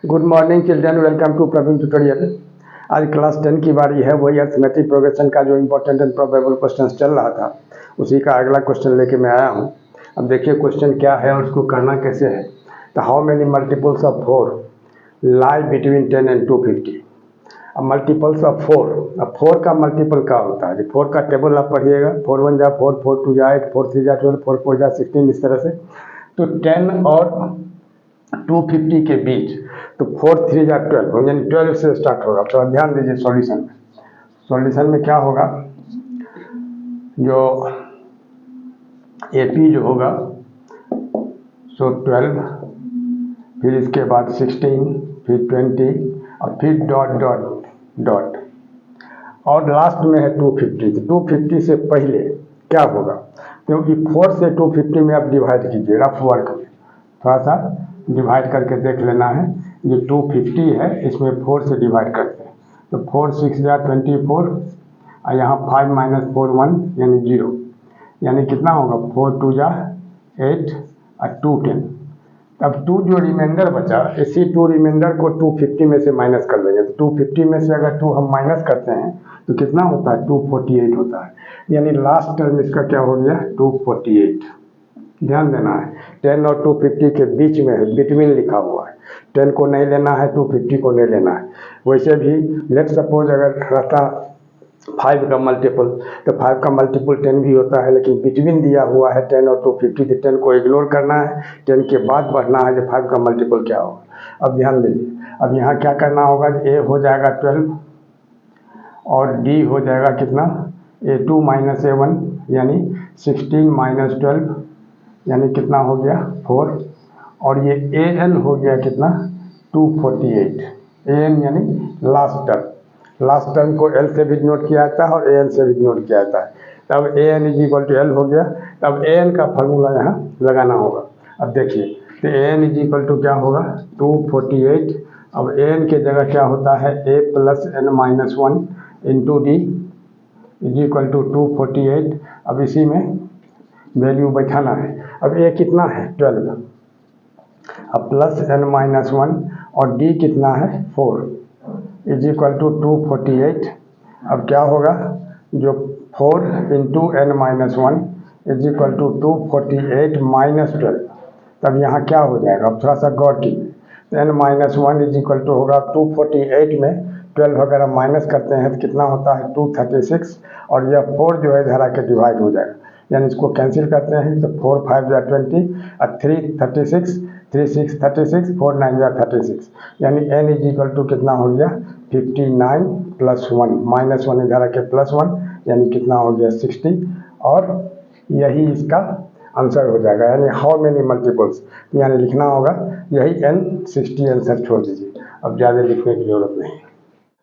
Good morning children, welcome to Praveen tutorial. आज class 10 की बारी है। वही अर्थमेटिक प्रोग्रेशन का जो इंपॉर्टेंट एंड प्रोबेबल क्वेश्चन चल रहा था, उसी का अगला क्वेश्चन लेके मैं आया हूँ। अब देखिए क्वेश्चन क्या है और उसको करना कैसे है। तो how many multiples of 4 lie between 10 and 250। अब मल्टीपल्स ऑफ 4, अब 4 का मल्टीपल क्या होता है। 4 का टेबल आप पढ़िएगा, 4 1 जा 4, 4 2 जा 8, 4 3 जा 12, 4 4 जा 16, इस तरह से। तो 10 और 250 के बीच, तो 4 3 जा 12, यानी 12 से स्टार्ट होगा। तो ध्यान दीजिए सॉल्यूशन में क्या होगा, जो AP जो होगा सो 12, फिर इसके बाद 16, फिर 20 और फिर डॉट डॉट डॉट, और लास्ट में है 250। तो 250 से पहले क्या होगा, क्योंकि 4 से 250 में आप डिवाइड कीजिए रफ वर्क में, थोड़ा सा डिवाइड करके देख लेना है। जो 250 है इसमें 4 से डिवाइड करते हैं, तो 4 6 जा 24, और यहाँ 5 - 4 1 यानी 0, यानी कितना होगा 4 2 जा 8 और 2 10। अब 2 जो रिमाइंडर बचा, इसी 2 रिमाइंडर को 250 में से माइनस कर देंगे। तो 250 में से अगर 2 हम माइनस करते हैं तो कितना होता है, 248 होता है। यानी लास्ट टर्म इसका क्या हो गया, 248। ध्यान देना है 10 और 250 के बीच में है, बिटवीन लिखा हुआ है। 10 को नहीं लेना है, 250 को नहीं लेना है। वैसे भी लेट सपोज अगर रहता 5 का मल्टीपल, तो 5 का मल्टीपल 10 भी होता है, लेकिन बिटवीन दिया हुआ है 10 और 250, तो 10 को इग्नोर करना है, 10 के बाद बढ़ना है जो 5 का मल्टीपल क्या होगा। अब ध्यान दीजिए, अब यहाँ क्या करना होगा, A हो जाएगा 12 और D हो जाएगा कितना, A2 - A1 यानी 16 - 12 यानी कितना हो गया 4, और ये AN हो गया कितना 248। AN यानी लास्ट टर्म को L से भी नोट किया जाता है और AN से भी नोट किया जाता है। तब AN = L हो गया। तब AN का फार्मूला यहाँ लगाना होगा। अब देखिए, तो AN = क्या होगा 248। अब AN के जगह क्या होता है, A + N - 1 × D = 248। अब इसी में वैल्यू बैठाना है। अब A कितना है 12, अब प्लस N - 1 और D कितना है 4 = 248। अब क्या होगा, जो 4 × N - 1 = 248 - 12। तब यहाँ क्या हो जाएगा, अब थोड़ा सा गौर कीजिए। तो N - 1 = होगा 248 में 12 अगर माइनस करते हैं तो कितना होता है 236, और यह 4 जो है धरा के डिवाइड हो जाएगा, यानी इसको कैंसिल करते हैं। तो 4 5 जा 20 और 3 36, 3 6 36, 4 9 जा 36, यानी N = कितना हो गया 59 + 1 -1 इधर के +1, यानी कितना हो गया 60, और यही इसका आंसर हो जाएगा। यानी हाउ मेनी मल्टीपल्स, यानी लिखना होगा यही N 60 आंसर छोड़ दीजिए, अब ज़्यादा लिखने की जरूरत नहीं।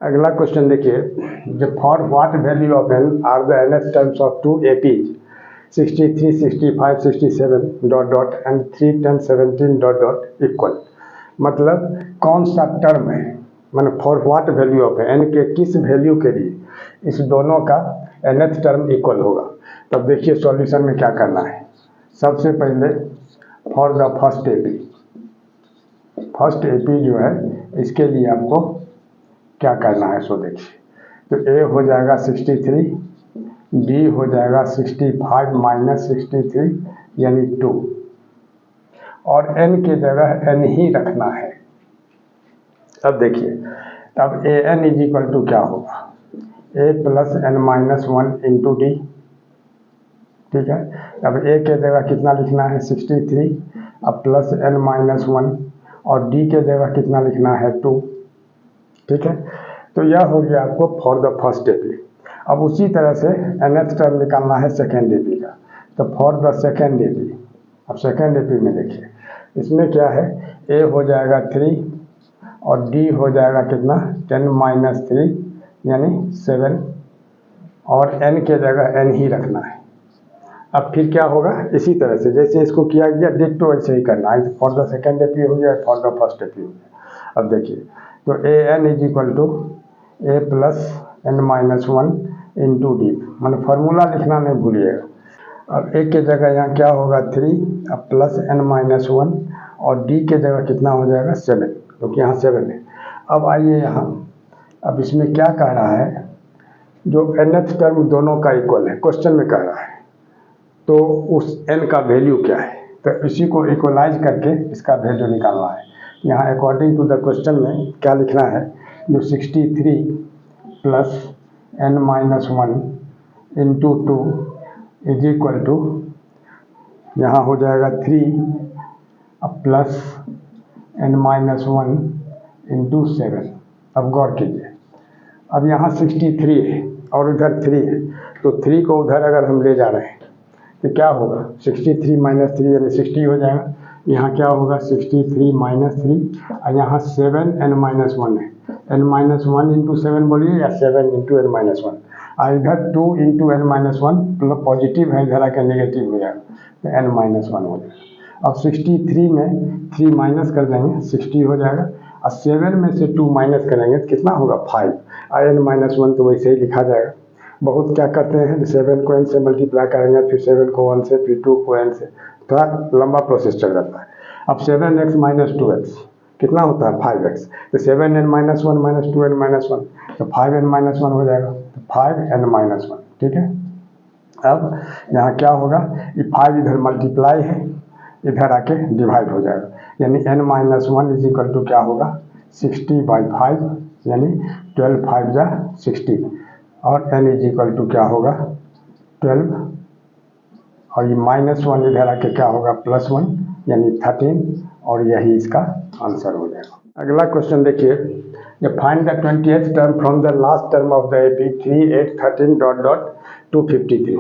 अगला क्वेश्चन देखिए, जो for what value of N are the nth terms of 2 APs 63 65 67 dot dot and 3 10 17 dot dot equal. मतलब कौन सा टर्म है, मतलब for what value of N के किस वैल्यू के लिए इस दोनों का nth टर्म इक्वल होगा। तब देखिए सॉल्यूशन में क्या करना है। सबसे पहले फॉर द फर्स्ट AP जो है, इसके लिए आपको क्या करना है सो देखिए। तो A हो जाएगा 63, D हो जाएगा 65 - 63 यानी 2, और N के जगह N ही रखना है। अब देखिए, तब AN = क्या होगा, A + N - 1 × D, ठीक है। अब A के जगह कितना लिखना है 63, अब प्लस N - 1, और D के जगह कितना लिखना है 2, ठीक है। तो यह हो गया आपको फॉर द फर्स्ट AP। अब उसी तरह से nth टर्म निकालना है सेकेंड AP का। तो फॉर द सेकेंड AP, अब सेकेंड AP में देखिए, इसमें क्या है, A हो जाएगा 3 और D हो जाएगा कितना 10 - 3 यानी 7, और N के जगह N ही रखना है। अब फिर क्या होगा, इसी तरह से जैसे इसको किया गया डिट्टो वैसे ही करना है। फॉर द सेकेंड AP हो गया, फॉर द फर्स्ट AP हो गया। अब देखिए, तो AN = A + N - 1 × D, मतलब फार्मूला लिखना नहीं भूलिएगा। अब A के जगह यहाँ क्या होगा 3, अब प्लस N - 1, और D के जगह कितना हो जाएगा 7, क्योंकि यहाँ 7 है। अब आइए यहाँ, अब इसमें क्या कह रहा है, जो nth टर्म दोनों का इक्वल है, क्वेश्चन में कह रहा है, तो उस n का वैल्यू क्या है, तो इसी को इक्वलाइज करके इसका वैल्यू निकालना है। यहाँ अकॉर्डिंग टू द क्वेश्चन में क्या लिखना है, जो 63 plus n-1 into 2 is equal to, यहाँ हो जाएगा 3 अब प्लस n-1 इंटू 7। अब गौर कीजिए, अब यहाँ 63 है और इधर 3 है, तो 3 को उधर अगर हम ले जा रहे हैं तो क्या होगा, 63 माइनस 3 यानी 60 हो जाएगा। यहाँ क्या होगा, 63 माइनस 3 और यहाँ 7n-1 है, n-1 इंटू 7 बोलिए या 7 इंटू n-1, और इधर 2 इंटू n-1 मतलब पॉजिटिव है, इधर आकर नेगेटिव हो जाएगा तो n-1 हो जाएगा। अब 63 में 3 माइनस कर देंगे 60 हो जाएगा, और 7 में से 2 माइनस करेंगे तो कितना होगा 5, और n-1 तो वैसे ही लिखा जाएगा। बहुत क्या करते हैं, 7 को n से मल्टीप्लाई करेंगे, फिर 7 को 1 से, फिर 2 को n से, थोड़ा लंबा प्रोसेस चल जाता है। अब 7x माइनस 2x कितना होता है 5x, तो 7n-1 माइनस 2n माइनस 1 तो 5n-1 हो जाएगा, तो 5n-1, ठीक है। अब यहाँ क्या होगा, ये 5 इधर मल्टीप्लाई है, इधर आके डिवाइड हो जाएगा, यानी n-1 इज इक्वल टू क्या होगा 60/5, यानी 12×5 = 60, और n इज इक्वल टू क्या होगा 12, और ये -1 इधर आके क्या होगा +1 यानी 13, और यही इसका आंसर हो जाएगा। अगला क्वेश्चन देखिए, find the 20th term from the last term of the AP 3, 8, 13 ... 253।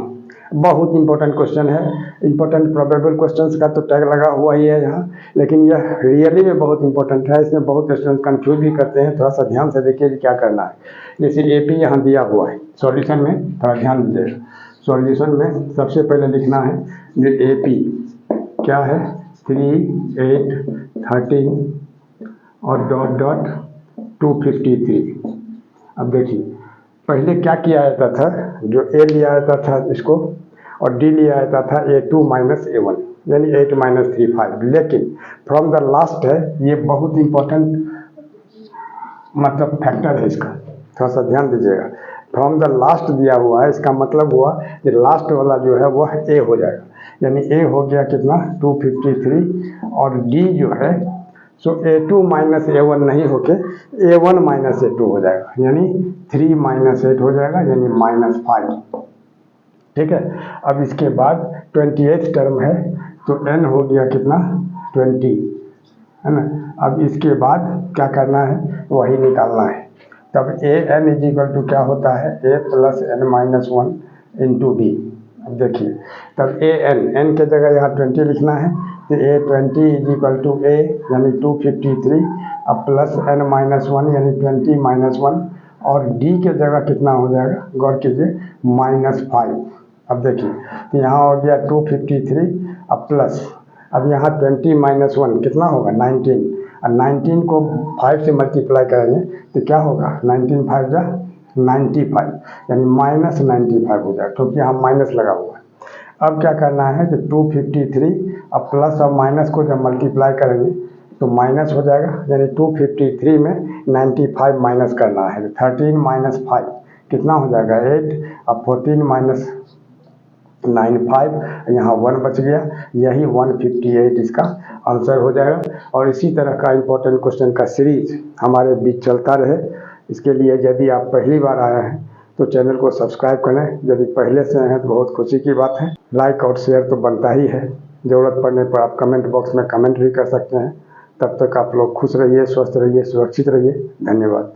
बहुत इंपॉर्टेंट क्वेश्चन है, इंपॉर्टेंट प्रोबेबल क्वेश्चंस का तो टैग लगा हुआ ही है यहाँ, लेकिन यह रियली में बहुत इंपॉर्टेंट है। इसमें बहुत स्टूडेंट कंफ्यूज भी करते हैं, थोड़ा सा ध्यान से देखिए कि क्या करना है। जैसे AP यहाँ दिया हुआ है, सॉल्यूशन में थोड़ा ध्यान दीजिएगा। सॉल्यूशन में सबसे पहले लिखना है जो AP क्या है 3, 8, 13 और ... 253। अब देखिए पहले क्या किया जाता था, जो A लिया जाता था इसको, और D लिया जाता था A2 माइनस A1 यानी 8 माइनस 3 5, लेकिन फ्रॉम द लास्ट है, ये बहुत इंपॉर्टेंट मतलब फैक्टर है इसका, थोड़ा सा ध्यान दीजिएगा। फ्रॉम द लास्ट दिया हुआ है, इसका मतलब हुआ कि लास्ट वाला जो है वह A हो जाएगा, यानी A हो गया कितना 253, और D जो है सो A2 माइनस A1 नहीं होके A1 माइनस A2 हो जाएगा, यानी 3 माइनस 8 हो जाएगा, यानी -5, ठीक है। अब इसके बाद 28th टर्म है, तो n हो गया कितना 20, है ना। अब इसके बाद क्या करना है, वही निकालना है। तब an इज इक्वल टू क्या होता है a plus n-1 into d। अब देखिए तब n के जगह यहाँ 20 लिखना है, तो a20 is equal to a यानी 253, अब प्लस n-1 यानी 20 - 1, और d के जगह कितना हो जाएगा, गौर कीजिए -5। अब देखिए तो यहाँ हो गया 253, अब प्लस, अब यहाँ 20 - 1 कितना होगा 19, और 19 को 5 से मल्टीप्लाई करेंगे तो क्या होगा 19 5 जा 95, यानी -95 हो जाएगा, क्योंकि यहाँ माइनस लगा हुआ है। अब क्या करना है, तो 253 अब प्लस और माइनस को जब मल्टीप्लाई करेंगे तो माइनस हो जाएगा, यानी 253 में 95 माइनस करना है, 13 - 5 कितना हो जाएगा 8, अब 14 - 9 5, यहाँ 1 बच गया, यही 158 इसका आंसर हो जाएगा। और इसी तरह का इम्पोर्टेंट क्वेश्चन का सीरीज हमारे बीच चलता रहे। इसके लिए यदि आप पहली बार आए हैं तो चैनल को सब्सक्राइब करें, यदि पहले से हैं तो बहुत खुशी की बात है। लाइक और शेयर तो बनता ही है, ज़रूरत पड़ने पर आप कमेंट बॉक्स में कमेंट भी कर सकते हैं। तब तक आप लोग खुश रहिए, स्वस्थ रहिए, सुरक्षित रहिए। धन्यवाद।